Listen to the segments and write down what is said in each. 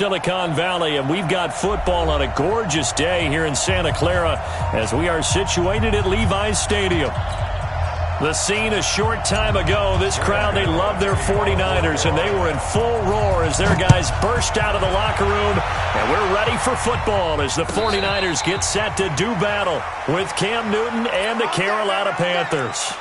Silicon Valley, and we've got football on a gorgeous day here in Santa Clara as we are situated at Levi's Stadium. The scene a short time ago, this crowd, they love their 49ers, and they were in full roar as their guys burst out of the locker room, and we're ready for football as the 49ers get set to do battle with Cam Newton and the Carolina Panthers.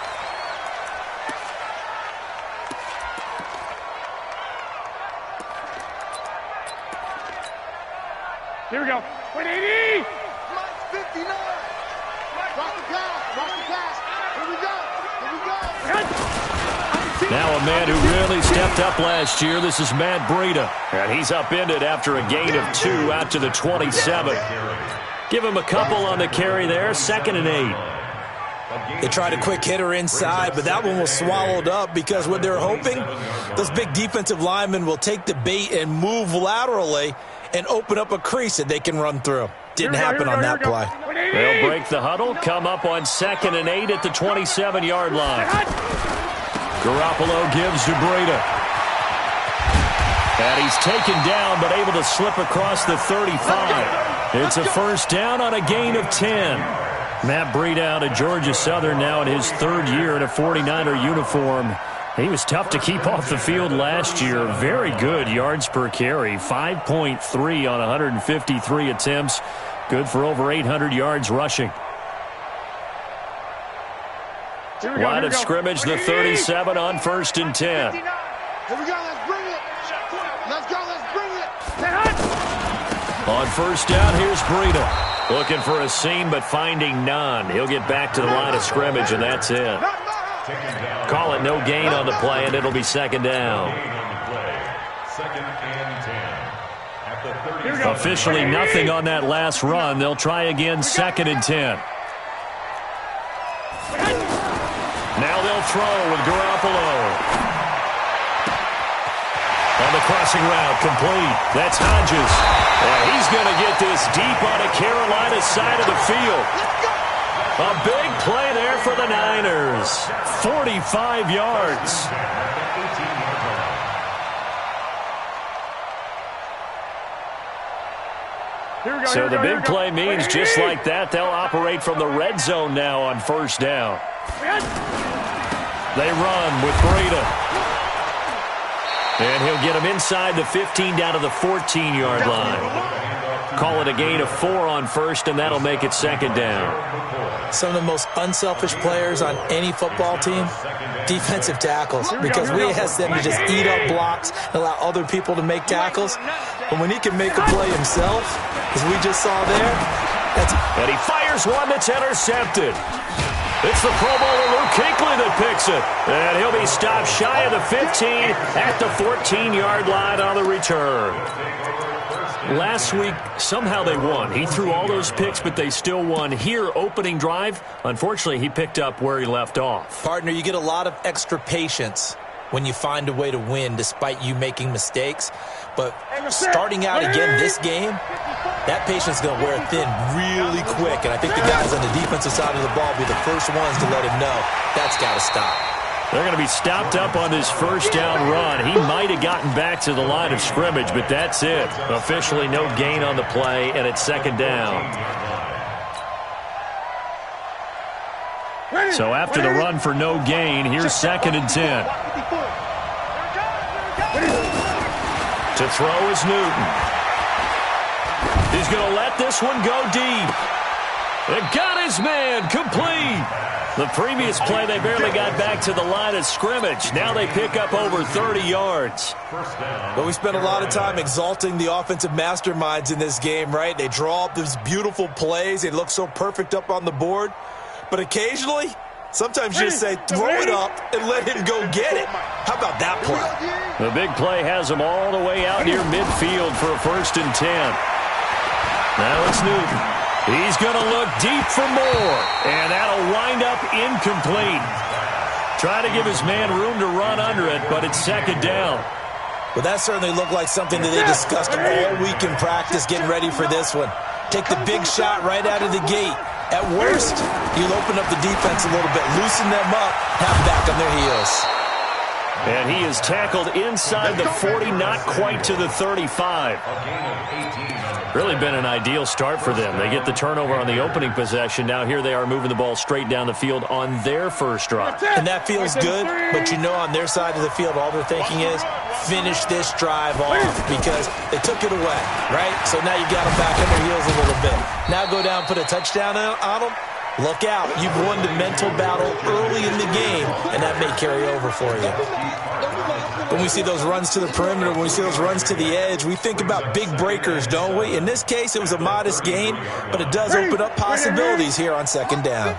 Here we go. 180! Mike 59! Rock the pass! Rock the pass! Here we go! Now a man who really stepped up last year, this is Matt Breida. And he's upended after a gain of 2 out to the 27. Give him a couple on the carry there, 2nd and 8. They tried a quick hitter inside, but that one was swallowed up because what they're hoping, those big defensive linemen will take the bait and move laterally and open up a crease that they can run through. Didn't happen on that play. They'll break the huddle, come up on 2nd and 8 at the 27-yard line. Garoppolo gives to Breida. And he's taken down but able to slip across the 35. It's a first down on a gain of 10. Matt Breida out of Georgia Southern now in his 3rd year in a 49er uniform. He was tough to keep off the field last year. Very good yards per carry. 5.3 on 153 attempts. Good for over 800 yards rushing. Line of scrimmage, the 37 on 1st and 10. Here we go, let's bring it! Let's go, let's bring it! On 1st down, here's Breida. Looking for a seam, but finding none. He'll get back to the line of scrimmage, and that's it. Call it no gain on the play, and it'll be 2nd down. Officially nothing on that last run. They'll try again, 2nd and 10. Now they'll throw with Garoppolo. On the crossing route, complete. That's Hodges. And he's going to get this deep on a Carolina side of the field. A big play there for the Niners. 45 yards. So the big play means just like that, they'll operate from the red zone now on 1st down. They run with Breida. And he'll get him inside the 15 down to the 14-yard line. Call it a gain of 4 on 1st, and that'll make it 2nd down. Some of the most unselfish players on any football team, defensive tackles, because we ask them to just eat up blocks and allow other people to make tackles. But when he can make a play himself, as we just saw there, and he fires one that's intercepted. It's the Pro Bowler Luke Kuechly that picks it. And he'll be stopped shy of the 15 at the 14-yard line on the return. Last week, somehow they won. He threw all those picks, but they still won. Here, opening drive, unfortunately, he picked up where he left off. Partner, you get a lot of extra patience when you find a way to win despite you making mistakes. But starting out again this game, that patience is going to wear thin really quick. And I think the guys on the defensive side of the ball will be the first ones to let him know that's got to stop. They're going to be stopped up on this 1st down run. He might have gotten back to the line of scrimmage, but that's it. Officially no gain on the play, and it's 2nd down. So after the run for no gain, here's 2nd and 10. To throw is Newton. He's going to let this one go deep. And got his man complete. The previous play, they barely got back to the line of scrimmage. Now they pick up over 30 yards. But we spent a lot of time exalting the offensive masterminds in this game, right? They draw up these beautiful plays. They look so perfect up on the board. But occasionally, sometimes you just say, throw it up and let him go get it. How about that play? The big play has him all the way out near midfield for a 1st and 10. Now it's Newton. He's going to look deep for more, and that'll wind up incomplete. Try to give his man room to run under it, but it's 2nd down. Well, that certainly looked like something that they discussed all week in practice, getting ready for this one. Take the big shot right out of the gate. At worst, you'll open up the defense a little bit, loosen them up, have them back on their heels. And he is tackled inside the 40, not quite to the 35. Really been an ideal start for them. They get the turnover on the opening possession. Now here they are moving the ball straight down the field on their first drive. And that feels good, but you know on their side of the field, all they're thinking is finish this drive off because they took it away, right? So now you got them back on their heels a little bit. Now go down, put a touchdown on them. Look out. You've won the mental battle early in the game, and that may carry over for you. When we see those runs to the perimeter, when we see those runs to the edge, we think about big breakers, don't we? In this case, it was a modest gain, but it does open up possibilities here on second down.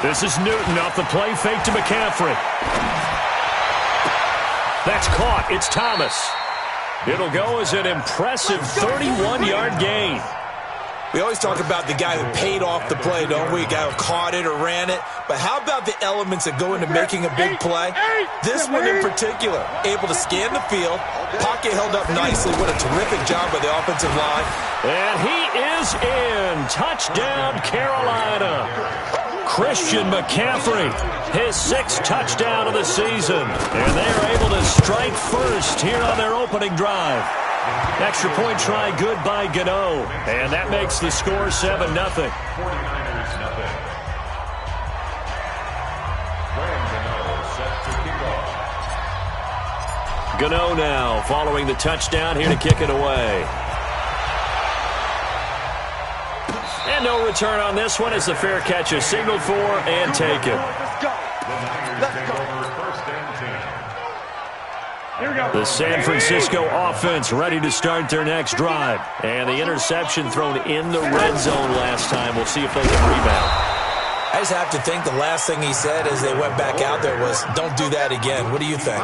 This is Newton off the play fake to McCaffrey. That's caught. It's Thomas. It'll go as an impressive 31-yard gain. We always talk about the guy who paid off the play, don't we? A guy who caught it or ran it. But how about the elements that go into making a big play? This one in particular, able to scan the field. Pocket held up nicely. What a terrific job by the offensive line. And he is in. Touchdown, Carolina. Christian McCaffrey, his 6th touchdown of the season. And they are able to strike first here on their opening drive. Extra point try good by Gano. And that makes the score 7-0. Gano now following the touchdown here to kick it away. And no return on this one as the fair catch is signaled for and taken. The San Francisco offense ready to start their next drive. And the interception thrown in the red zone last time. We'll see if they can rebound. I just have to think the last thing he said as they went back out there was, don't do that again. What do you think?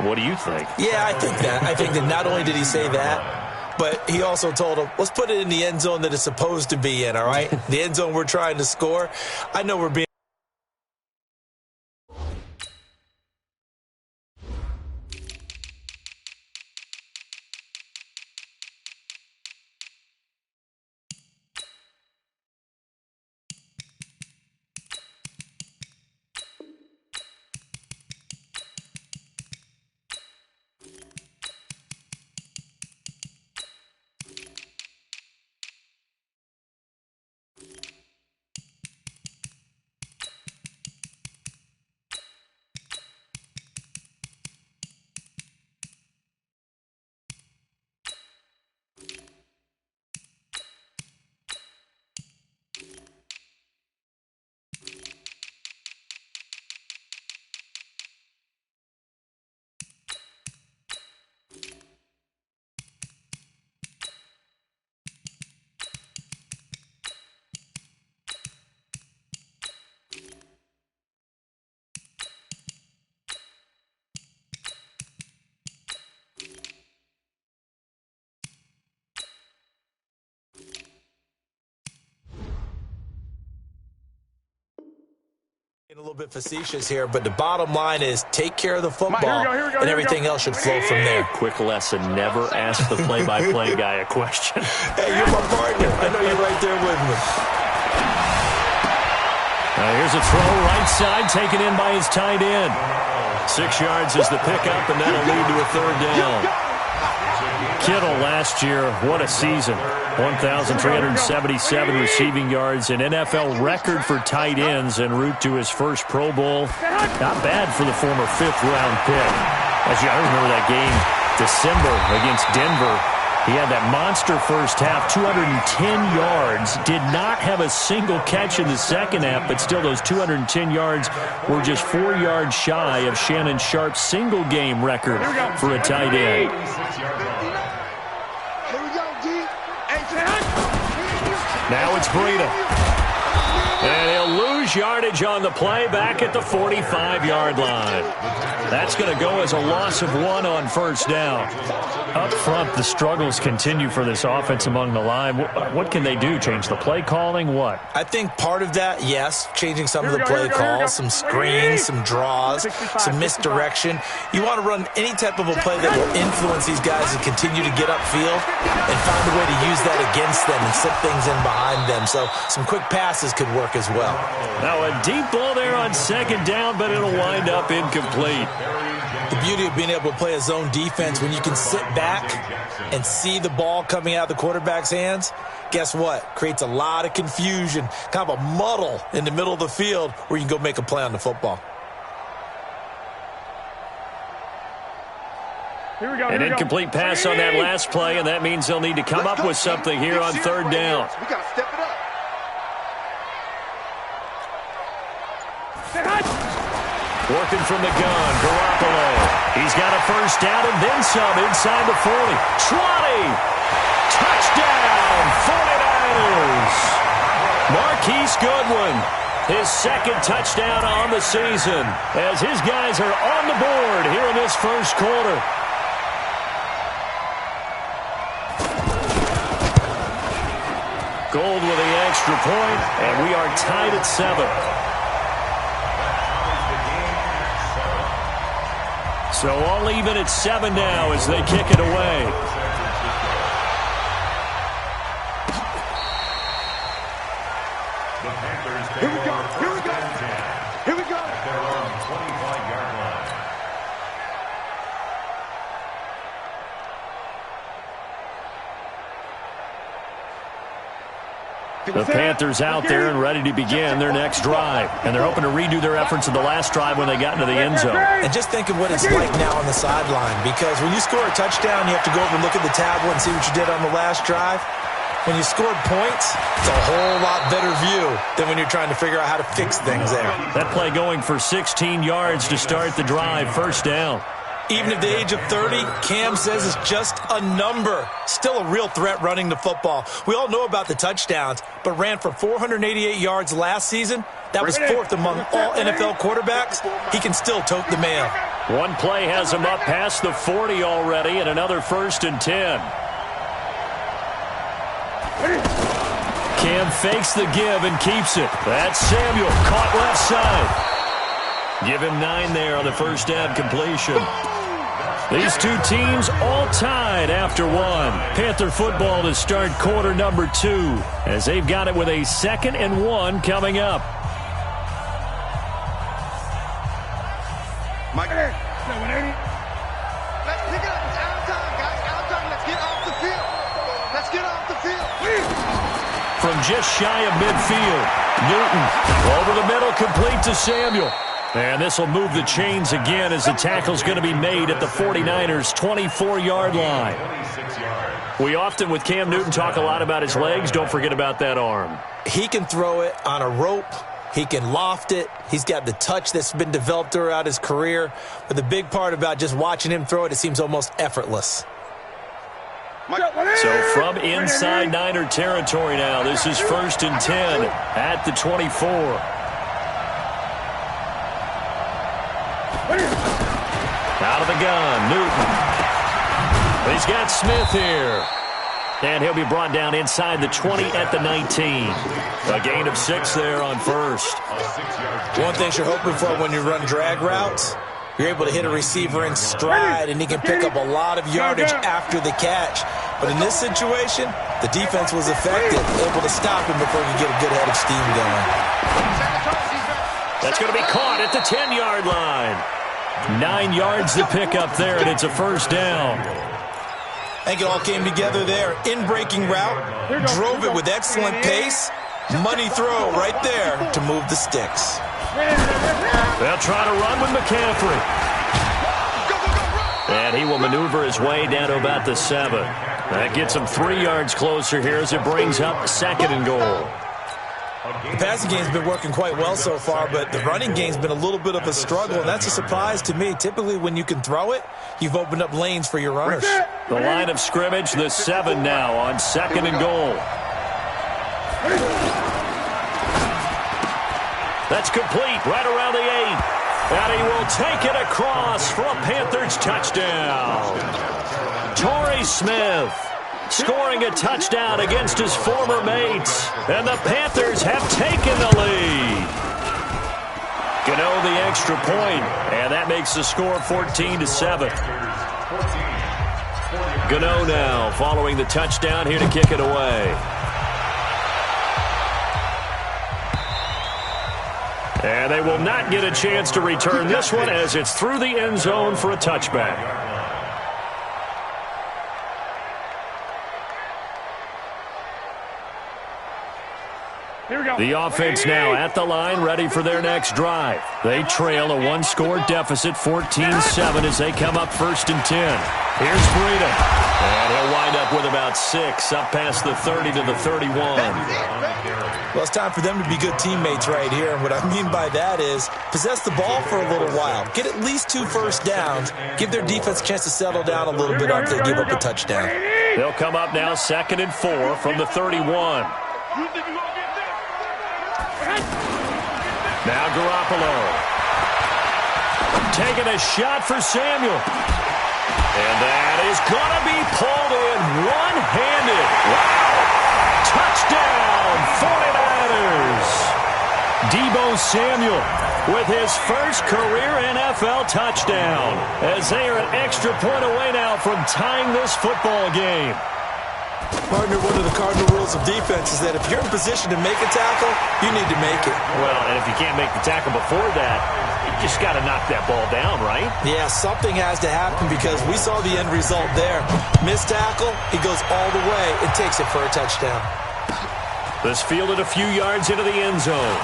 What do you think? Yeah, I think that. I think that not only did he say that, but he also told him, let's put it in the end zone that it's supposed to be in, all right? The end zone we're trying to score. I know we're being a little bit facetious here, but the bottom line is take care of the football, and everything else should flow from there. Quick lesson, never ask the play-by-play guy a question. Hey, you're my partner. I know you're right there with me. Here's a throw right side, taken in by his tight end. 6 yards is the pickup, and that'll lead to a third down. Kittle last year, what a season. 1,377 receiving yards, an NFL record for tight ends en route to his first Pro Bowl. Not bad for the former 5th-round pick. I remember that game, December against Denver. He had that monster first half, 210 yards. Did not have a single catch in the second half, but still those 210 yards were just 4 yards shy of Shannon Sharp's single-game record for a tight end. Now it's Breida. And he'll lose yardage on the play back at the 45-yard line. That's going to go as a loss of 1 on first down. Up front, the struggles continue for this offense among the line. What can they do? Change the play calling? What? I think part of that, yes, changing some of the play calls, some screens, some draws, some misdirection. You want to run any type of a play that will influence these guys and continue to get upfield and find a way to use that against them and set things in behind them. So some quick passes could work as well. Now a deep ball there on second down, but it'll wind up incomplete. The beauty of being able to play a zone defense when you can sit back and see the ball coming out of the quarterback's hands, guess what? Creates a lot of confusion, kind of a muddle in the middle of the field where you can go make a play on the football. An incomplete pass on that last play, and that means they'll need to come up with something here on third down. We got to step it up. Working from the gun, Garoppolo. He's got a first down and then some inside the 40. 20. Touchdown, 49ers. Marquise Goodwin, his second touchdown on the season, as his guys are on the board here in this first quarter. Gold with the extra point, and we are tied at 7. So all even at 7 now as they kick it away. Here we go. Here we go. Here we go. Their own 25-yard line. The Panthers out there and ready to begin their next drive. And they're hoping to redo their efforts in the last drive when they got into the end zone. And just think of what it's like now on the sideline, because when you score a touchdown, you have to go over and look at the tablet and see what you did on the last drive. When you scored points, it's a whole lot better view than when you're trying to figure out how to fix things there. That play going for 16 yards to start the drive, first down. Even at the age of 30, Cam says it's just a number. Still a real threat running the football. We all know about the touchdowns, but ran for 488 yards last season. That was 4th among all NFL quarterbacks. He can still tote the mail. One play has him up past the 40 already, and another 1st and 10. Cam fakes the give and keeps it. That's Samuel, caught left side. Give him 9 there on the first down completion. These two teams all tied after 1. Panther football to start quarter number 2 as they've got it with a 2nd and 1 coming up. Mike, 180. Let's pick it up. It's out of time, guys. Out of time. Let's get off the field. Let's get off the field. From just shy of midfield, Newton over the middle, complete to Samuel. And this will move the chains again as the tackle's going to be made at the 49ers' 24-yard line. We often, with Cam Newton, talk a lot about his legs. Don't forget about that arm. He can throw it on a rope. He can loft it. He's got the touch that's been developed throughout his career. But the big part about just watching him throw it, it seems almost effortless. So from inside Niner territory now, this is 1st and 10 at the 24. Out of the gun, Newton. He's got Smith here. And he'll be brought down inside the 20 at the 19. A gain of 6 there on first. One thing you're hoping for when you run drag routes, you're able to hit a receiver in stride, and he can pick up a lot of yardage after the catch. But in this situation, the defense was effective, able to stop him before he could get a good head of steam going. That's going to be caught at the 10-yard line. 9 yards to pick up there, and it's a first down. I think it all came together there. In-breaking route, drove it with excellent pace. Money throw right there to move the sticks. They'll try to run with McCaffrey. And he will maneuver his way down to about the 7. That gets him 3 yards closer here as it brings up 2nd and goal. The passing game's been working quite well so far, but the running game's been a little bit of a struggle, and that's a surprise to me. Typically, when you can throw it, you've opened up lanes for your runners. The line of scrimmage, the 7 now on 2nd and goal. That's complete right around the 8. And he will take it across for a Panthers touchdown. Torrey Smith scoring a touchdown against his former mates. And the Panthers have taken the lead. Gano the extra point, and that makes the score 14-7. Gano now following the touchdown here to kick it away. And they will not get a chance to return this one as it's through the end zone for a touchback. Here we go. The offense now at the line, ready for their next drive. They trail a one-score deficit, 14-7, as they come up 1st and 10. Here's Breida. And he'll wind up with about 6, up past the 30 to the 31. Well, it's time for them to be good teammates right here. And what I mean by that is possess the ball for a little while. Get at least 2 first downs. Give their defense a chance to settle down a little bit after they give up a touchdown. They'll come up now 2nd and 4 from the 31. Now Garoppolo. Taking a shot for Samuel. And that is going to be pulled in one-handed. Wow. Touchdown, 49ers. Deebo Samuel with his first career NFL touchdown as they are an extra point away now from tying this football game. Partner, one of the cardinal rules of defense is that if you're in position to make a tackle, you need to make it. Well, and if you can't make the tackle before that, you just got to knock that ball down, right? Yeah, something has to happen because we saw the end result there. Missed tackle, he goes all the way and takes it for a touchdown. This fielded a few yards into the end zone.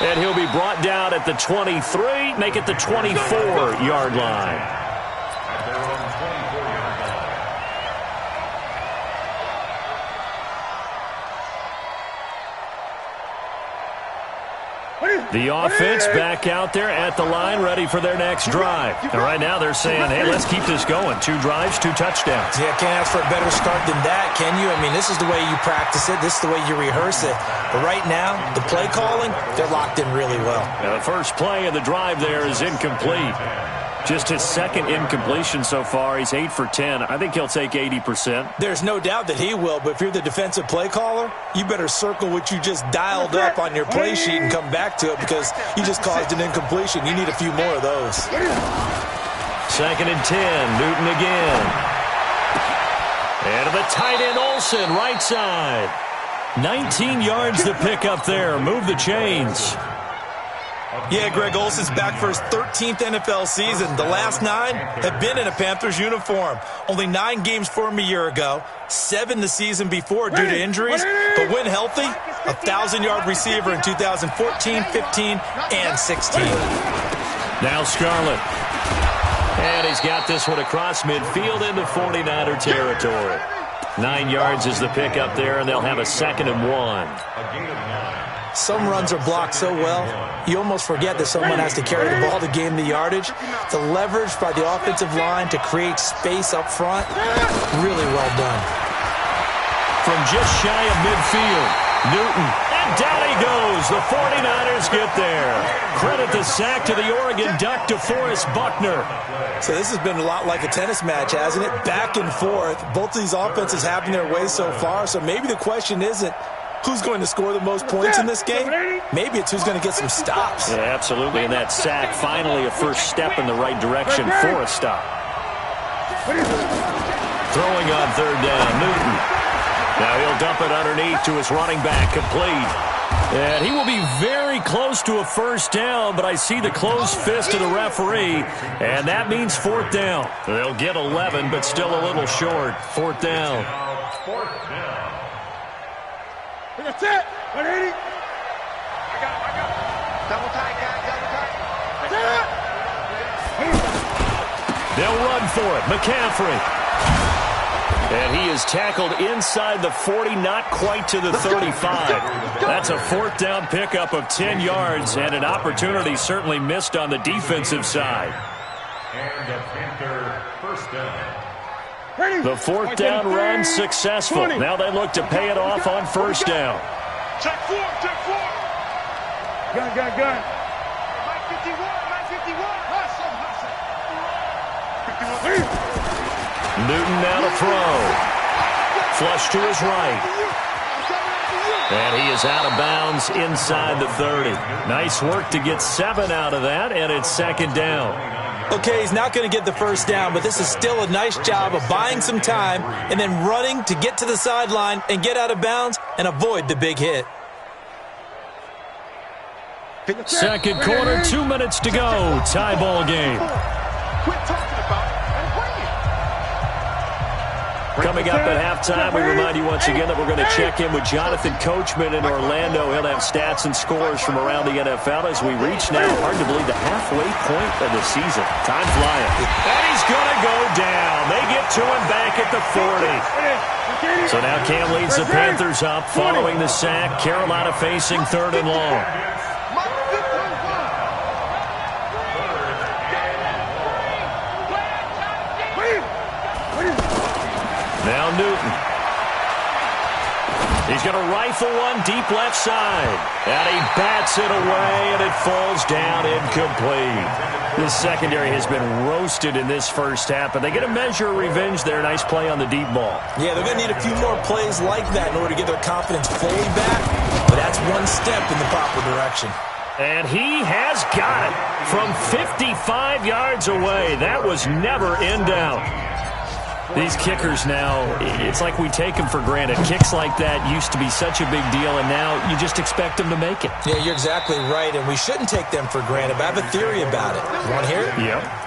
And he'll be brought down at the 23, make it the 24-yard line. The offense back out there at the line, ready for their next drive. And right now they're saying, hey, let's keep this going. 2 drives, 2 touchdowns. Yeah, can't ask for a better start than that, can you? I mean, this is the way you practice it. This is the way you rehearse it. But right now, the play calling, they're locked in really well. Now the first play of the drive there is incomplete. Just his 2nd incompletion so far. He's 8 for 10. I think he'll take 80%. There's no doubt that he will, but if you're the defensive play caller, you better circle what you just dialed up on your play sheet and come back to it because you just caused an incompletion. You need a few more of those. 2nd and 10. Newton again. And to the tight end, Olsen, right side. 19 yards to pick up there. Move the chains. Yeah, Greg Olsen's back for his 13th NFL season. The last 9 have been in a Panthers uniform. Only 9 games for him a year ago, 7 the season before due to injuries. But when healthy, 1,000-yard receiver in 2014, 15, and 16. Now Scarlett. And he's got this one across midfield into 49er territory. 9 yards is the pickup there, and they'll have a 2nd and 1. Some runs are blocked so well, you almost forget that someone has to carry the ball to gain the yardage. The leverage by the offensive line to create space up front, really well done. From just shy of midfield, Newton, and down he goes. The 49ers get there. Credit the sack to the Oregon Duck, DeForest Buckner. So this has been a lot like a tennis match, hasn't it? Back and forth. Both of these offenses having their way so far, so maybe the question isn't who's going to score the most points in this game? Maybe it's who's going to get some stops. Yeah, absolutely. And that sack, finally a first step in the right direction for a stop. Throwing on 3rd down, Newton. Now he'll dump it underneath to his running back, complete. And he will be very close to a first down, but I see the closed fist of the referee, and that means 4th down. They'll get 11, but still a little short. 4th down. That's it. 180. I got it. Double tight, guys. Double tight. That's it. They'll run for it. McCaffrey. And he is tackled inside the 40, not quite to the 35. That's a 4th down pickup of 10 yards and an opportunity certainly missed on the defensive side. And a Panther first down. The 4th down run successful. Now they look to pay it off on 1st down. Check 4. Gun. Mike 51. Newton now to throw. Flush to his right. And he is out of bounds inside the 30. Nice work to get 7 out of that, and it's 2nd down. Okay, he's not going to get the first down, but this is still a nice job of buying some time and then running to get to the sideline and get out of bounds and avoid the big hit. Second quarter, 2 minutes to go. Tie ball game. Quit talking about it and bring it. Coming up at halftime, we remind you once again that we're going to check in with Jonathan Coachman in Orlando. He'll have stats and scores from around the NFL as we reach now, hard to believe, the halfway point of the season. Time flying. And he's going to go down. They get to him back at the 40. So now Cam leads the Panthers up following the sack. Carolina facing 3rd and long. Now Newton. He's going to rifle one deep left side. And he bats it away, and it falls down incomplete. This secondary has been roasted in this first half, but they get a measure of revenge there. Nice play on the deep ball. Yeah, they're going to need a few more plays like that in order to get their confidence fully back. But that's one step in the proper direction. And he has got it from 55 yards away. That was never in doubt. These kickers now, it's like we take them for granted. Kicks like that used to be such a big deal, and now you just expect them to make it. Yeah, you're exactly right, and we shouldn't take them for granted, but I have a theory about it. You want to hear it? Yep.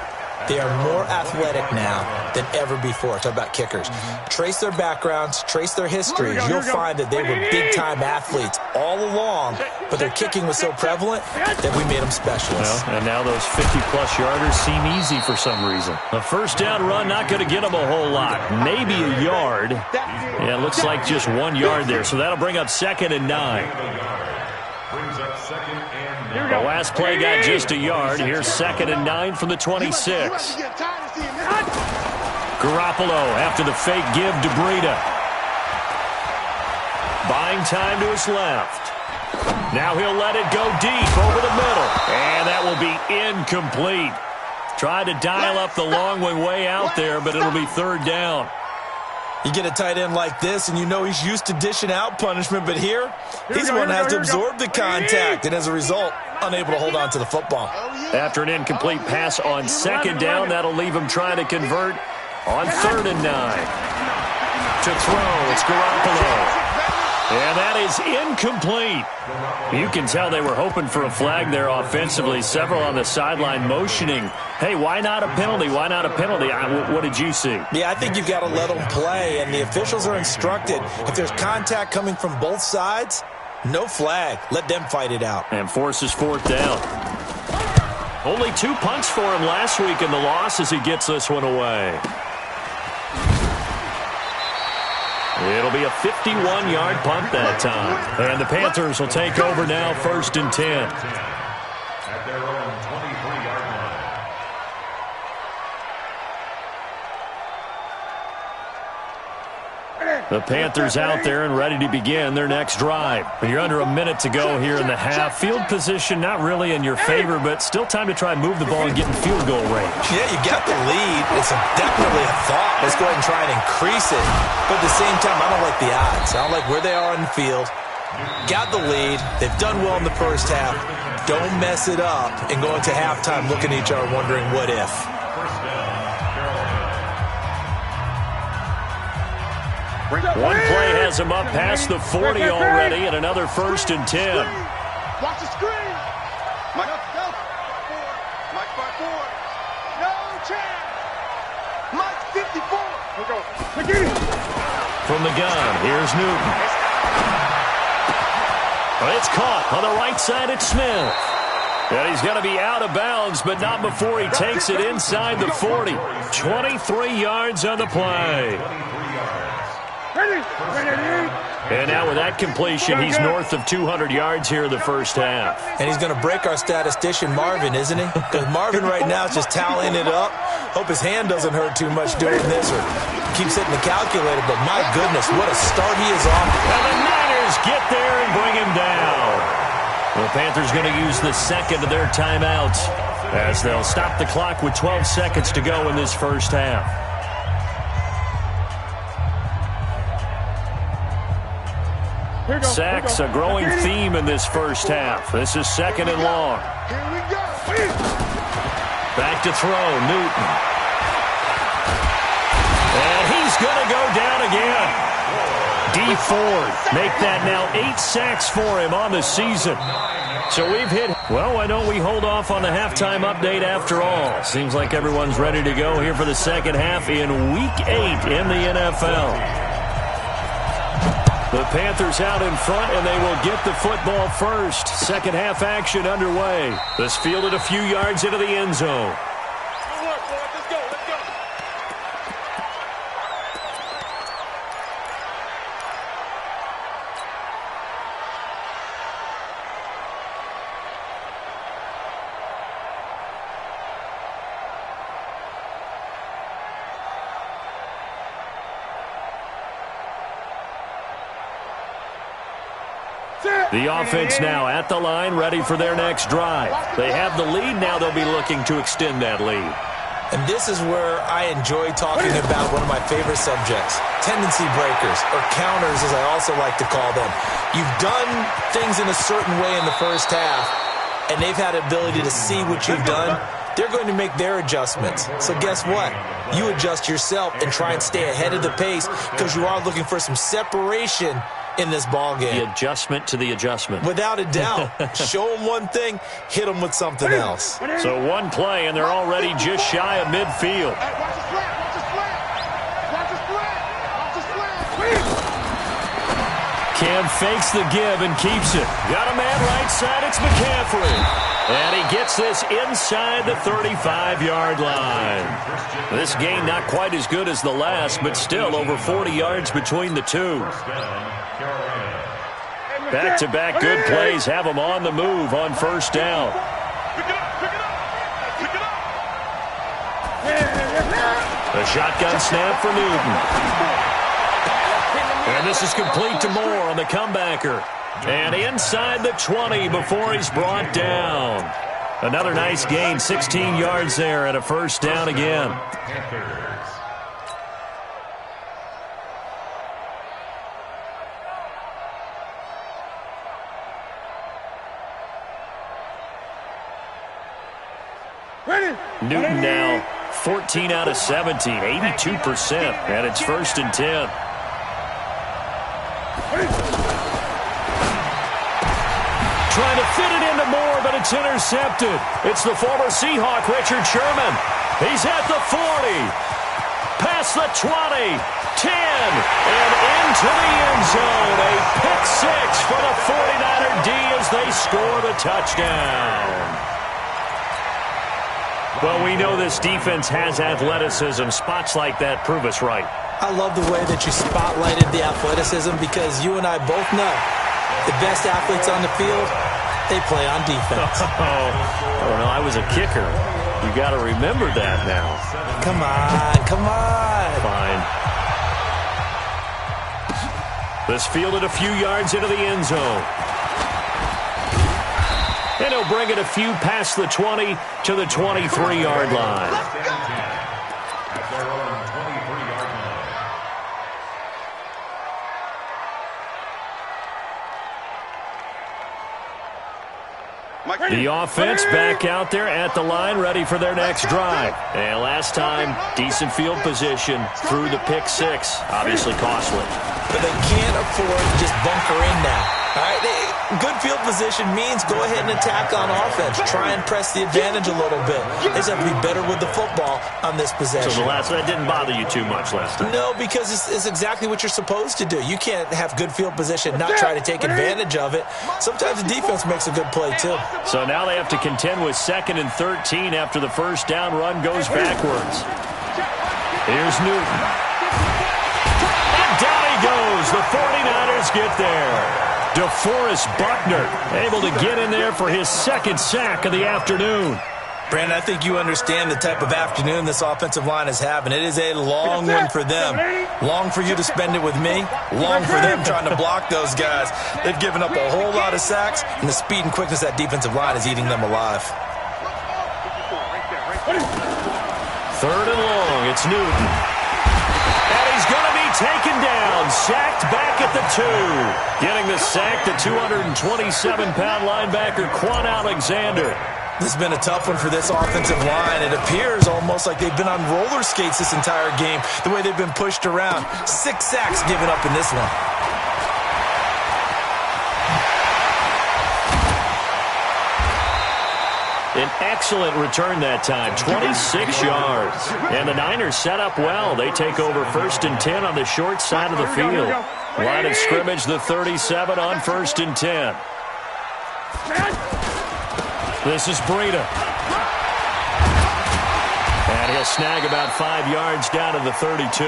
They are more athletic now than ever before. Talk about kickers. Trace their backgrounds, trace their histories. You'll find that they were big-time athletes all along, but their kicking was so prevalent that we made them specialists. Well, and now those 50-plus yarders seem easy for some reason. A first down run, not going to get them a whole lot. Maybe a yard. Yeah, it looks like just 1 yard there, so that'll bring up 2nd and 9. The last play got just a yard. Here's 2nd and 9 from the 26. Garoppolo after the fake give to Breida. Buying time to his left. Now he'll let it go deep over the middle. And that will be incomplete. Tried to dial up the long one way out there, but it'll be 3rd down. You get a tight end like this, and you know he's used to dishing out punishment, but here, he's the one that has to absorb the contact, and as a result, unable to hold on to the football. After an incomplete pass on 2nd down, that'll leave him trying to convert on 3rd and 9. To throw, it's Garoppolo. And that is incomplete. You can tell they were hoping for a flag there offensively. Several on the sideline motioning, hey, why not a penalty? Why not a penalty? What did you see? Yeah, I think you've got to let them play, and the officials are instructed. If there's contact coming from both sides, no flag. Let them fight it out. And forces 4th down. Only 2 punts for him last week in the loss as he gets this one away. It'll be a 51-yard punt that time. And the Panthers will take over now, 1st and 10. At their own 23-yard line. The Panthers out there and ready to begin their next drive. You're under a minute to go here in the half. Field position not really in your favor, but still time to try and move the ball and get in field goal range. Yeah, you got the lead. It's definitely a thought. Let's go ahead and try and increase it. But at the same time, I don't like the odds. I don't like where they are on the field. Got the lead. They've done well in the first half. Don't mess it up and go into halftime looking at each other wondering what if. One play has him up past the 40 already, and another 1st and 10. Watch the screen. Mike, go. Mike 54. No chance. Mike 54. From the gun, here's Newton. It's caught on the right side at Smith. And he's going to be out of bounds, but not before he takes it inside the 40. 23 yards on the play. And now with that completion, he's north of 200 yards here in the first half. And he's going to break our statistician Marvin, isn't he? Because Marvin right now is just tallying it up. Hope his hand doesn't hurt too much doing this or keeps hitting the calculator. But my goodness, what a start he is off. And the Niners get there and bring him down. The Panthers going to use the 2nd of their timeouts as they'll stop the clock with 12 seconds to go in this first half. Sacks, a growing theme in this first half. This is 2nd and long. Here we go. Back to throw, Newton. And he's going to go down again. D Ford make that now 8 sacks for him on the season. So we've hit. Well, why don't we hold off on the halftime update after all? Seems like everyone's ready to go here for the second half in Week 8 in the NFL. The Panthers out in front, and they will get the football first. Second half action underway. This fielded a few yards into the end zone. The offense now at the line, ready for their next drive. They have the lead. Now they'll be looking to extend that lead. And this is where I enjoy talking about one of my favorite subjects, tendency breakers, or counters as I also like to call them. You've done things in a certain way in the first half, and they've had the ability to see what you've done. They're going to make their adjustments. So guess what? You adjust yourself and try and stay ahead of the pace because you are looking for some separation in this ball game. The adjustment to the adjustment. Without a doubt. Show them one thing, hit them with something else. So one play, and they're already just shy of midfield. Cam fakes the give and keeps it. Got a man right side. It's McCaffrey. And he gets this inside the 35-yard line. This game not quite as good as the last, but still over 40 yards between the two. Back-to-back good plays have them on the move on first down. The shotgun snap for Newton. And this is complete to Moore on the comebacker. And inside the 20 before he's brought down. Another nice gain, 16 yards there and a first down again. Newton now 14 out of 17, 82%, and it's 1st and 10. Trying to fit it into Moore, but it's intercepted. It's the former Seahawk, Richard Sherman. He's at the 40, past the 20, 10, and into the end zone. A pick six for the 49er D as they score the touchdown. Well, we know this defense has athleticism. Spots like that prove us right. I love the way that you spotlighted the athleticism because you and I both know the best athletes on the field, they play on defense. Oh, no, I was a kicker. You got to remember that now. Come on, come on. Fine. This fielded a few yards into the end zone. And he'll bring it a few past the 20 to the 23-yard line. The offense back out there at the line, ready for their next drive. And last time, decent field position through the pick six. Obviously costly. But they can't afford to just bunker in now. All right, good field position means go ahead and attack on offense. Try and press the advantage a little bit. They just have to be better with the football on this possession. So that didn't bother you too much last time? No, because it's exactly what you're supposed to do. You can't have good field position, not try to take advantage of it. Sometimes the defense makes a good play, too. So now they have to contend with 2nd and 13 after the first down run goes backwards. Here's Newton. And down he goes. The 49ers get there. DeForest Buckner able to get in there for his 2nd sack of the afternoon. Brandon, I think you understand the type of afternoon this offensive line is having. It is a long one for them. Long for you to spend it with me. Long for them trying to block those guys. They've given up a whole lot of sacks, and the speed and quickness of that defensive line is eating them alive. 3rd and long. It's Newton. And he's going to be taken down. Sacked back at the 2. Getting the sack, the 227-pound linebacker, Quan Alexander. This has been a tough one for this offensive line. It appears almost like they've been on roller skates this entire game, the way they've been pushed around. 6 sacks given up in this one. An excellent return that time, 26 yards. And the Niners set up well. They take over 1st and 10 on the short side of the field. Line of scrimmage, the 37 on 1st and 10. This is Breida. And he'll snag about 5 yards down to the 32.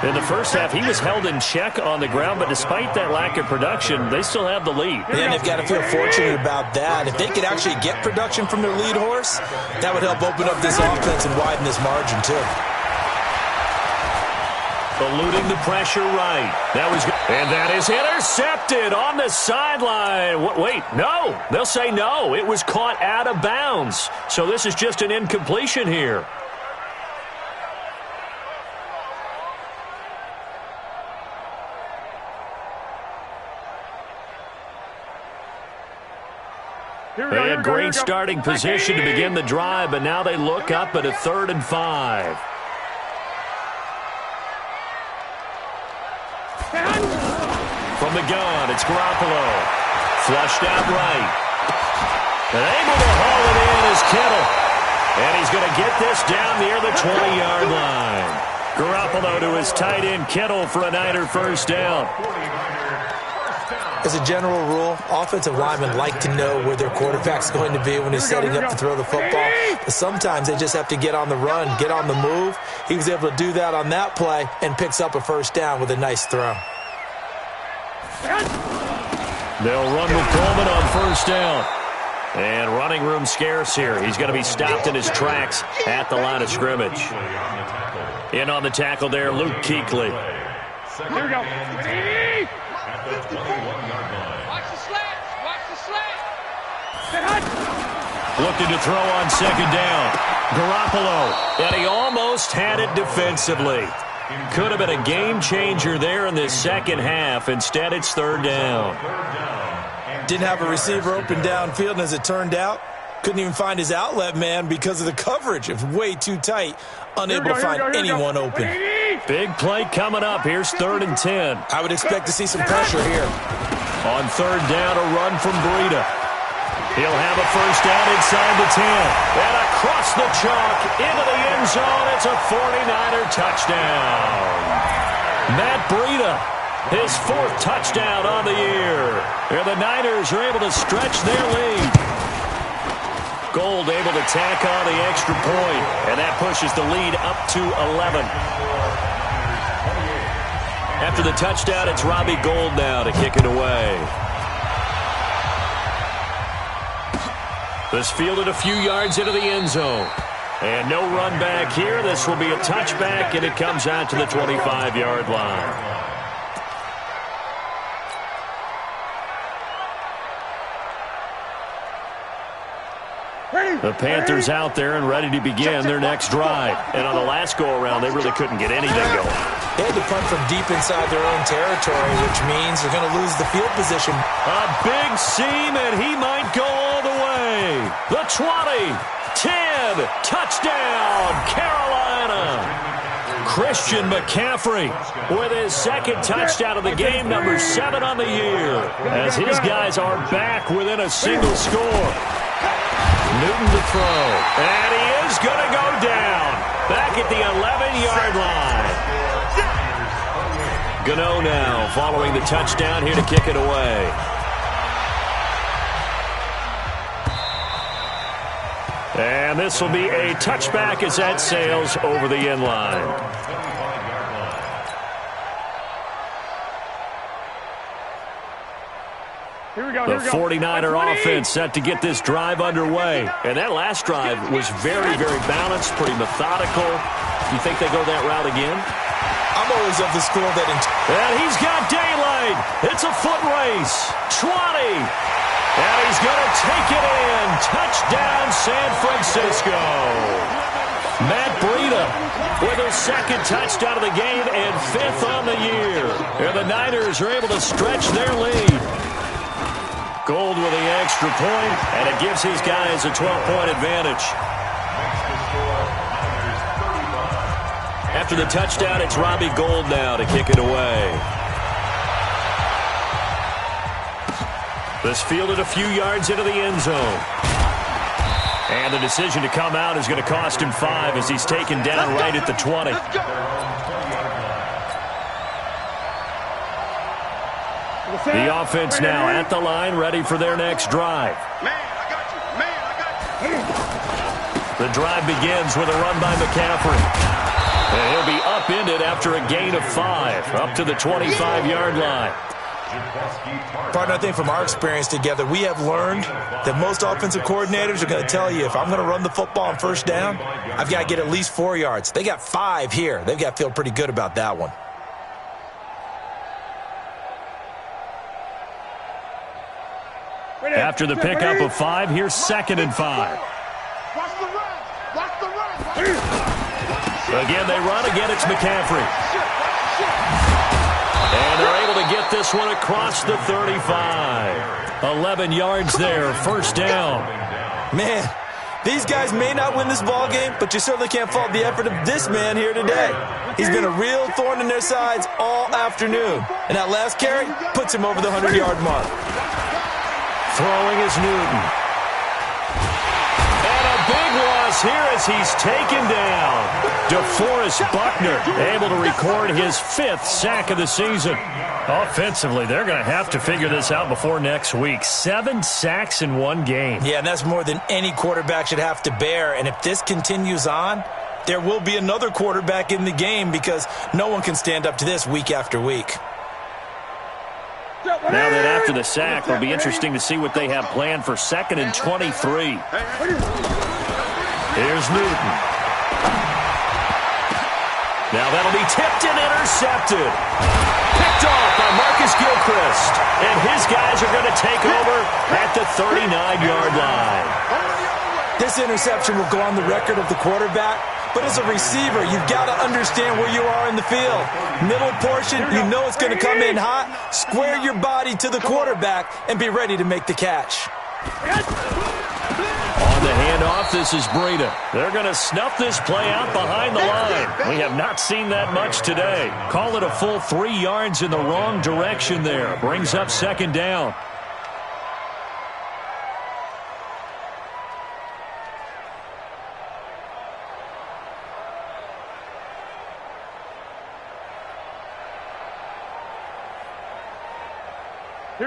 In the first half, he was held in check on the ground, but despite that lack of production, they still have the lead. And they've got to feel fortunate about that. If they could actually get production from their lead horse, that would help open up this offense and widen this margin, too. Eluding the pressure right. That was good. And that is intercepted on the sideline. Wait, no. They'll say no. It was caught out of bounds. So this is just an incompletion here. They had great starting position to begin the drive, but now they look up at a 3rd and 5. From the gun, it's Garoppolo. Flushed out right. And able to haul it in is Kittle. And he's going to get this down near the 20-yard line. Garoppolo to his tight end Kittle for a Niner first down. As a general rule, offensive linemen like to know where their quarterback's going to be when he's setting up to throw the football. But sometimes they just have to get on the run, get on the move. He was able to do that on that play and picks up a first down with a nice throw. They'll run with Coleman on first down. And running room scarce here. He's going to be stopped in his tracks at the line of scrimmage. In on the tackle there, Luke Kuechly. Here we go. At the 21-yard line. Watch the slats. Watch the slats. Looking to throw on 2nd down. Garoppolo. And he almost had it defensively. Could have been a game changer there in this second half. Instead, it's 3rd down. Didn't have a receiver open downfield, and as it turned out, couldn't even find his outlet man because of the coverage. It was way too tight, unable to find anyone open. Big play coming up. Here's 3rd and 10. I would expect to see some pressure here. On 3rd down, a run from Breida. He'll have a first down inside the 10. And across the chalk into the end zone. It's a 49er touchdown. Matt Breida, his 4th touchdown on the year. And the Niners are able to stretch their lead. Gold able to tack on the extra point. And that pushes the lead up to 11. After the touchdown, it's Robbie Gould now to kick it away. This fielded a few yards into the end zone. And no run back here. This will be a touchback, and it comes out to the 25-yard line. The Panthers out there and ready to begin their next drive. And on the last go-around, they really couldn't get anything going. They had to punt from deep inside their own territory, which means they're going to lose the field position. A big seam, and he might go all the way. The 20, 10, touchdown, Carolina. Christian McCaffrey with his 2nd touchdown of the game, number 7 on the year, as his guys are back within a single score. Newton to throw, and he is going to go down back at the 11-yard line. Gano now following the touchdown here to kick it away. And this will be a touchback as that sails over the end line. The 49er offense set to get this drive underway. And that last drive was very, very balanced, pretty methodical. You think they go that route again? I'm always of the school that... And he's got daylight. It's a foot race. 20. And he's going to take it in. Touchdown, San Francisco. Matt Breida with his 2nd touchdown of the game and 5th on the year. And the Niners are able to stretch their lead. Gold with the extra point, and it gives his guys a 12-point advantage. After the touchdown, it's Robbie Gould now to kick it away. This fielded a few yards into the end zone. And the decision to come out is going to cost him 5 as he's taken down right at the 20. The offense now at the line, ready for their next drive. Man, I got you. Man, I got you. The drive begins with a run by McCaffrey. And he'll be upended after a gain of 5, up to the 25-yard line. Partner, I think from our experience together, we have learned that most offensive coordinators are going to tell you, if I'm going to run the football on first down, I've got to get at least 4 yards. They got 5 here. They've got to feel pretty good about that one. After the pickup of 5, here's 2nd and 5. Watch the run. Watch the run. Again, they run. Again, it's McCaffrey. And they're able to get this one across the 35. 11 yards there, first down. Man, these guys may not win this ball game, but you certainly can't fault the effort of this man here today. He's been a real thorn in their sides all afternoon. And that last carry puts him over the 100-yard mark. Throwing is Newton. And a big loss here as he's taken down. DeForest Buckner able to record his 5th sack of the season. Offensively, they're going to have to figure this out before next week. 7 sacks in one game. Yeah, and that's more than any quarterback should have to bear. And if this continues on, there will be another quarterback in the game because no one can stand up to this week after week. Now that after the sack, it'll be interesting to see what they have planned for 2nd and 23. Here's Newton. Now that'll be tipped and intercepted. Picked off by Marcus Gilchrist. And his guys are going to take over at the 39-yard line. This interception will go on the record of the quarterback, but as a receiver, you've got to understand where you are in the field. Middle portion, you know it's going to come in hot. Square your body to the quarterback and be ready to make the catch. On the handoff, this is Breida. They're going to snuff this play out behind the line. We have not seen that much today. Call it a full 3 yards in the wrong direction there. Brings up 2nd down.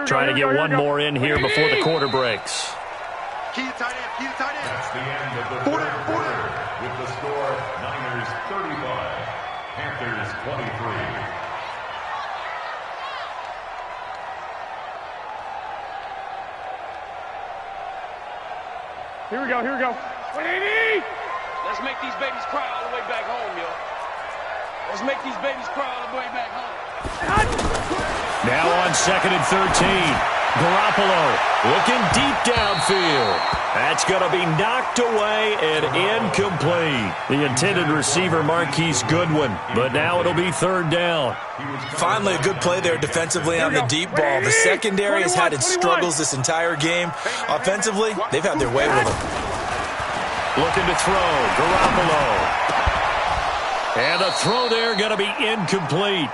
Trying to get one more in here before the quarter breaks. Key to tight end. Key to tight end. That's the end of the third quarter with the score Niners 35, Panthers 23. Here we go. Here we go. 180. Let's make these babies cry all the way back home, yo. Let's make these babies cry all the way back home. Now on 2nd and 13. Garoppolo looking deep downfield. That's going to be knocked away and incomplete. The intended receiver, Marquise Goodwin. But now it'll be 3rd down. Finally, a good play there defensively on the deep ball. The secondary has had its struggles this entire game. Offensively, they've had their way with them. Looking to throw. Garoppolo. And the throw there going to be incomplete.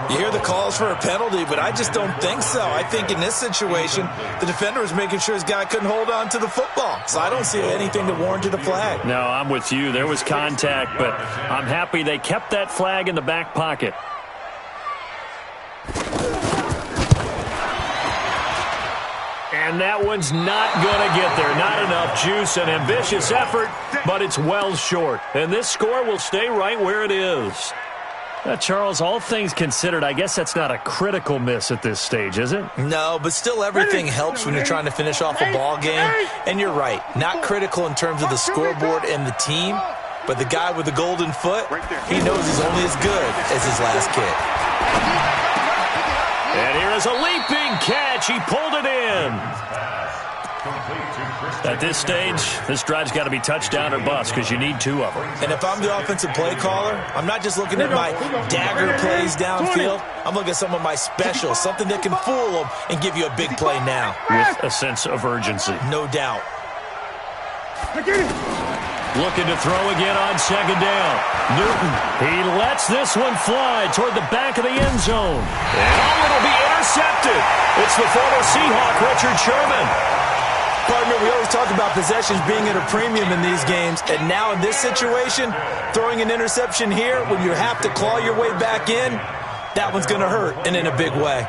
You hear the calls for a penalty, but I just don't think so. I think in this situation, the defender was making sure his guy couldn't hold on to the football. So I don't see anything that warranted a flag. No, I'm with you. There was contact, but I'm happy they kept that flag in the back pocket. And that one's not going to get there. Not enough juice. An ambitious effort, but it's well short. And this score will stay right where it is. Charles, all things considered, I guess that's not a critical miss at this stage, is it? No, but still everything helps when you're trying to finish off a ball game. And you're right, not critical in terms of the scoreboard and the team, but the guy with the golden foot, he knows he's only as good as his last kick. And here is a leaping catch. He pulled it in. At this stage, this drive's got to be touchdown or bust because you need 2 of them. And if I'm the offensive play caller, I'm not just looking at my dagger plays downfield. I'm looking at some of my specials, something that can fool them and give you a big play now. With a sense of urgency. No doubt. Looking to throw again on 2nd down. Newton, he lets this one fly toward the back of the end zone. And it'll be intercepted. It's the former Seahawk, Richard Sherman. Partner, we always talk about possessions being at a premium in these games, and now in this situation, throwing an interception here when you have to claw your way back in, that one's going to hurt, and in a big way.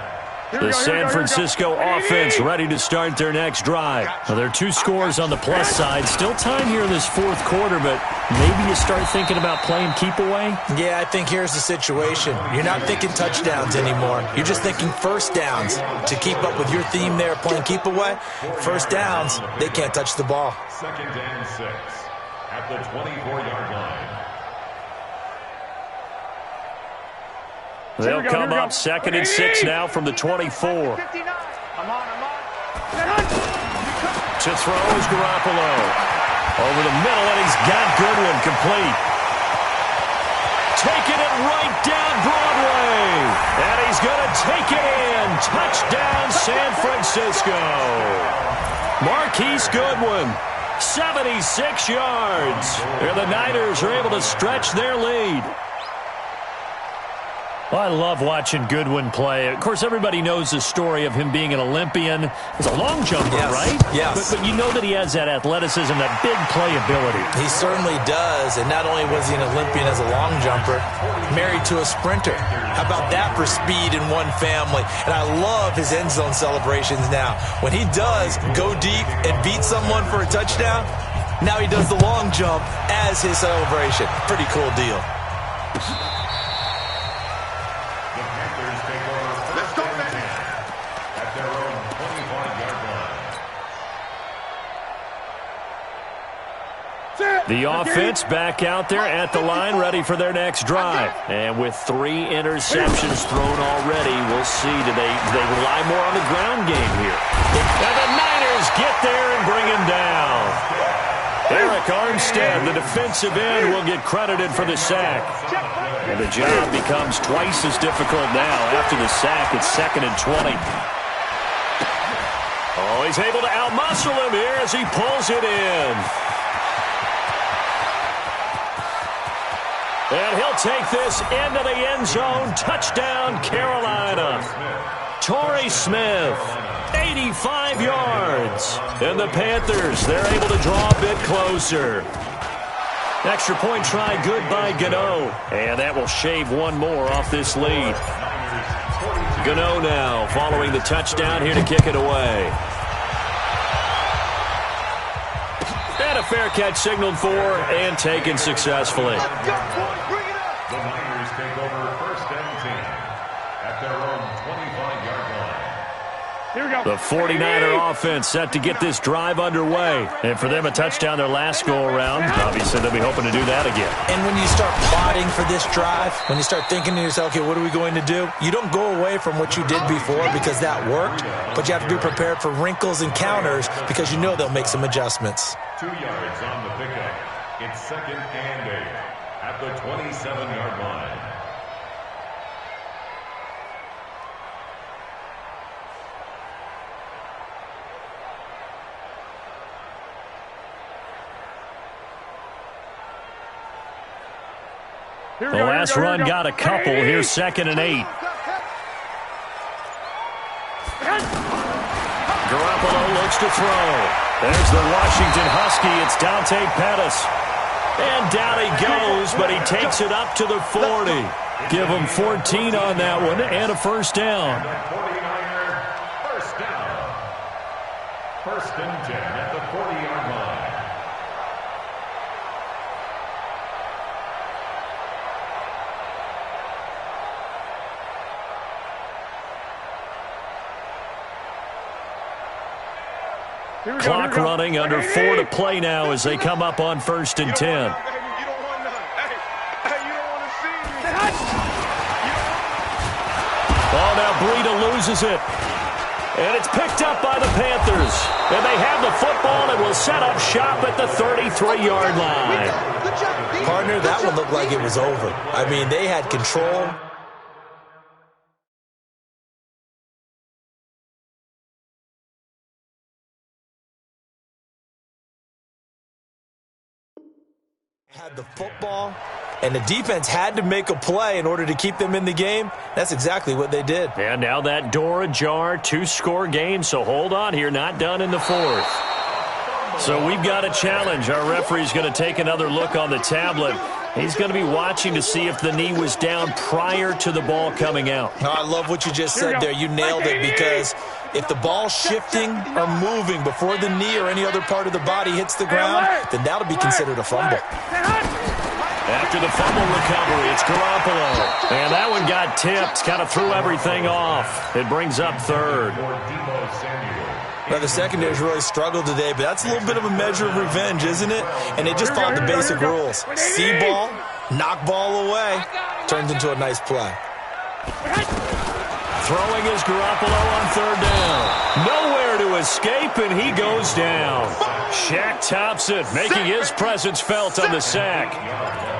The San Francisco offense ready to start their next drive. Well, there are 2 scores on the plus side. Still time here in this 4th quarter, but maybe you start thinking about playing keep away? Yeah, I think here's the situation. You're not thinking touchdowns anymore. You're just thinking first downs. To keep up with your theme there, playing keep away, first downs, they can't touch the ball. 2nd and 6 at the 24-yard line. They'll come up 2nd and 6 now from the 24. To throw is Garoppolo. Over the middle, and he's got Goodwin complete. Taking it right down Broadway. And he's going to take it in. Touchdown, San Francisco. Marquise Goodwin, 76 yards. And the Niners are able to stretch their lead. Well, I love watching Goodwin play. Of course, everybody knows the story of him being an Olympian. He's a long jumper, right? Yes. But you know that he has that athleticism, that big playability. He certainly does. And not only was he an Olympian as a long jumper, married to a sprinter. How about that for speed in one family? And I love his end zone celebrations now. When he does go deep and beat someone for a touchdown, now he does the long jump as his celebration. Pretty cool deal. The offense back out there at the line, ready for their next drive. And with 3 interceptions thrown already, we'll see. Do they rely more on the ground game here? And the Niners get there and bring him down. Eric Armstead, the defensive end, will get credited for the sack. And the job becomes twice as difficult now. After the sack, it's 2nd and 20. Oh, he's able to outmuscle him here as he pulls it in. And he'll take this into the end zone. Touchdown, Carolina. Torrey Smith, 85 yards. And the Panthers, they're able to draw a bit closer. Extra point try good by Gano. And that will shave 1 more off this lead. Gano now following the touchdown here to kick it away. And a fair catch signaled for and taken successfully. The Niners take over 1st and 10 at their own 25-yard line. Here we go. The 49er offense set to get this drive underway. And for them, a touchdown their last go-around. Obviously, they'll be hoping to do that again. And when you start plotting for this drive, when you start thinking to yourself, okay, what are we going to do? You don't go away from what you did before because that worked, but you have to be prepared for wrinkles and counters because you know they'll make some adjustments. 2 yards on the pickup. It's 2nd and 8 at the 27-yard line. The last run got a couple. Here's 2nd and 8. Garoppolo looks to throw. There's the Washington Husky. It's Dante Pettis. And down he goes, but he takes it up to the 40. Give him 14 on that one and a first down. 49er, first down. 1st and 10 at the 40-yard line. Clock running, under 4 to play now as they come up on 1st and 10. You don't want none. Hey, you don't want to see me. Oh, now Breida loses it. And it's picked up by the Panthers. And they have the football and will set up shop at the 33-yard line. Partner, that one looked like it was over. I mean, they had control. Had the football, and the defense had to make a play in order to keep them in the game. That's exactly what they did. And now that door ajar, 2-score game, so hold on here, not done in the fourth. So we've got a challenge. Our referee's going to take another look on the tablet. He's going to be watching to see if the knee was down prior to the ball coming out. Oh, I love what you just said there. You nailed it, because if the ball's shifting or moving before the knee or any other part of the body hits the ground, then that'll be considered a fumble. After the fumble recovery, it's Garoppolo. And that one got tipped, kind of threw everything off. It brings up third. Now, the secondary's really struggled today, but that's a little bit of a measure of revenge, isn't it? And they just followed the basic rules. See ball, knock ball away, turns into a nice play. Throwing is Garoppolo on third down. Nowhere to escape, and he goes down. Shaq Thompson making his presence felt on the sack.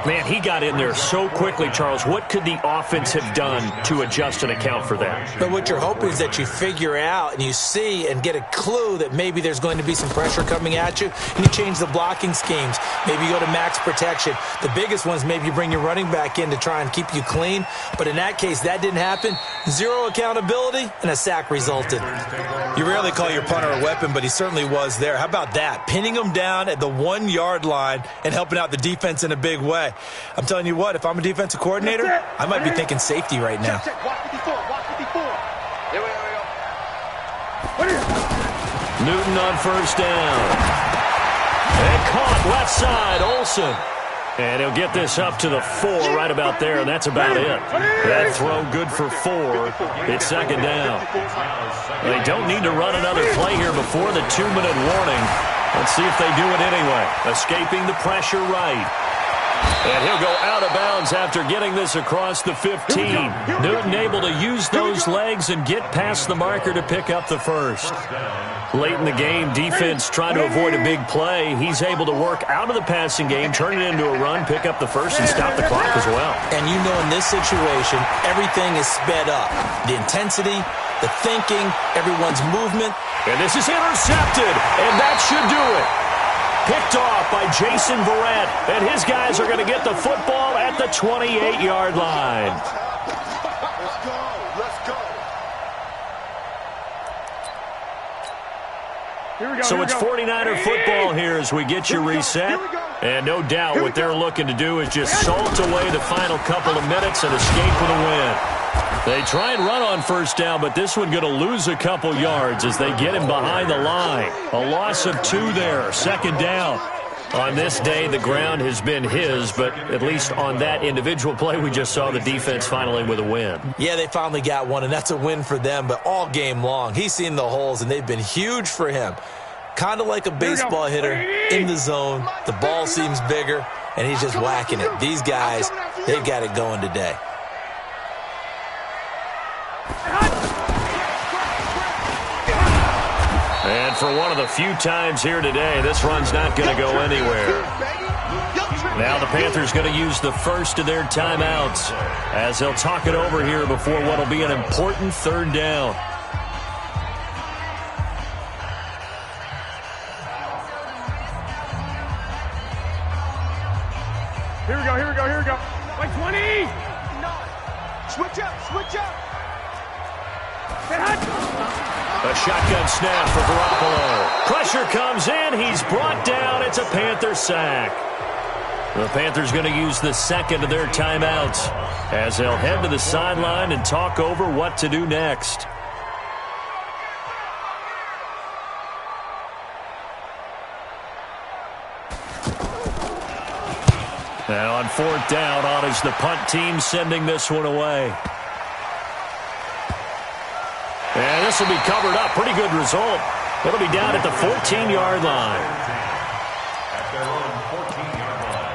Man, he got in there so quickly, Charles. What could the offense have done to adjust and account for that? But what you're hoping is that you figure out and you see and get a clue that maybe there's going to be some pressure coming at you, and you change the blocking schemes. Maybe you go to max protection. The biggest ones, maybe you bring your running back in to try and keep you clean. But in that case, that didn't happen. Zero accountability, and a sack resulted. You rarely call your punter a weapon, but he certainly was there. How about that? Pinning him down at the 1-yard line and helping out the defense in a big way. I'm telling you what, if I'm a defensive coordinator, I might be thinking safety right now. Newton on first down. And caught left side, Olsen. And he'll get this up to the 4 right about there, and that's about it. That throw good for 4. It's second down. They don't need to run another play here before the 2-minute warning. Let's see if they do it anyway. Escaping the pressure right. And he'll go out of bounds after getting this across the 15. Newton able to use those legs and get past the marker to pick up the first. Late in the game, defense trying to avoid a big play. He's able to work out of the passing game, turn it into a run, pick up the first, and stop the clock as well. And you know in this situation, everything is sped up. The intensity, the thinking, everyone's movement. And this is intercepted, and that should do it. Picked off by Jason Verrett, and his guys are going to get the football at the 28-yard line. Let's go. Let's go. So it's 49er football here as we get you reset. And no doubt what they're looking to do is just salt away the final couple of minutes and escape with a win. They try and run on first down, but this one going to lose a couple yards as they get him behind the line. A loss of 2 there, second down. On this day, the ground has been his, but at least on that individual play, we just saw the defense finally with a win. Yeah, they finally got one, and that's a win for them, but all game long, he's seen the holes, and they've been huge for him. Kind of like a baseball hitter in the zone. The ball seems bigger, and he's just whacking it. These guys, they've got it going today. And for one of the few times here today, this run's not going to go anywhere. Now the Panthers going to use the first of their timeouts as they'll talk it over here before what will be an important third down. Here we go, here we go, here we go. Like 20! Switch up, switch up. A shotgun snap for Garoppolo. Pressure comes in. He's brought down. It's a Panther sack. The Panthers going to use the second of their timeouts as they'll head to the sideline and talk over what to do next. Now on fourth down, on is the punt team sending this one away. And this will be covered up. Pretty good result. It'll be down at the 14-yard line. At their own 14-yard line.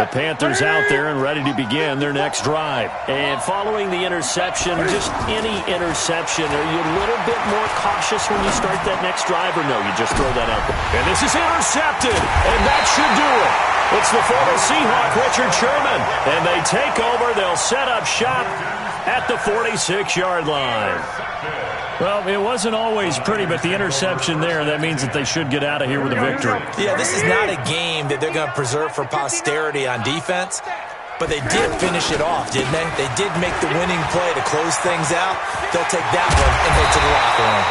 The Panthers out there and ready to begin their next drive. And following the interception, just any interception, are you a little bit more cautious when you start that next drive, or no, you just throw that out there? And this is intercepted, and that should do it. It's the former Seahawk, Richard Sherman, and they take over. They'll set up shop at the 46-yard line. Well, it wasn't always pretty, but the interception there, that means that they should get out of here with a victory. Yeah, this is not a game that they're going to preserve for posterity on defense, but they did finish it off, didn't they? They did make the winning play to close things out. They'll take that one and head to the locker room.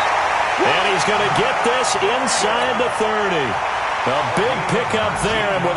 And he's going to get this inside the 30. A big pickup there, and with